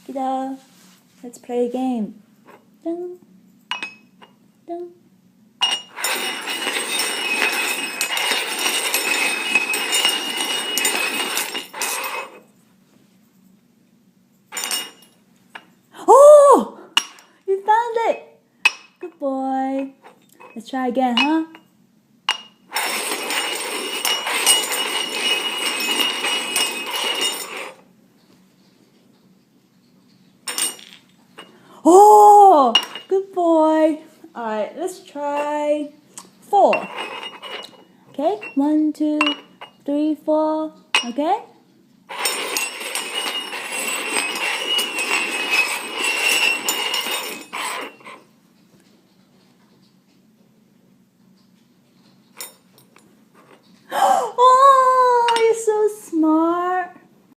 Kitten, let's play a game. Dun, dun. Oh! You found it! Good boy. Let's try again, huh? Oh! Good boy. Alright, let's try 4. Okay? 1, 2, 3, 4. Okay?